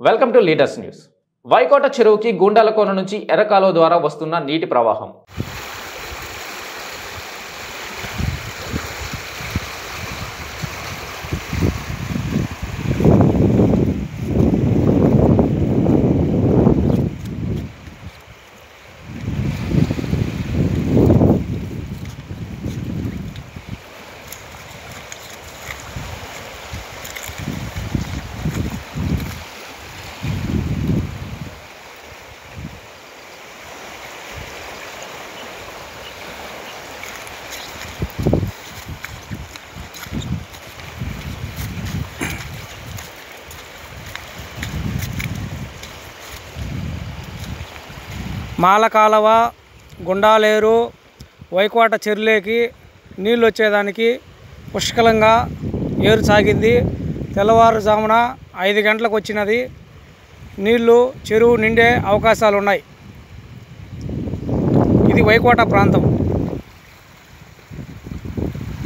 Welcome to leaders news. Vaikota చెరువుకి గుండాలకోన నుంచి ఎర్రకాలువ ద్వారా వస్తున్న నీటి ప్రవాహం. మాలకాలవ గుండాలేరు వైకోట చెరువులోకి నీళ్ళు వచ్చేదానికి పుష్కలంగా ఏరు సాగింది. తెల్లవారుజామున 5 గంటలకు వచ్చినది. నీళ్లు చెరువు నిండే అవకాశాలు ఉన్నాయి. ఇది వైకోట ప్రాంతం.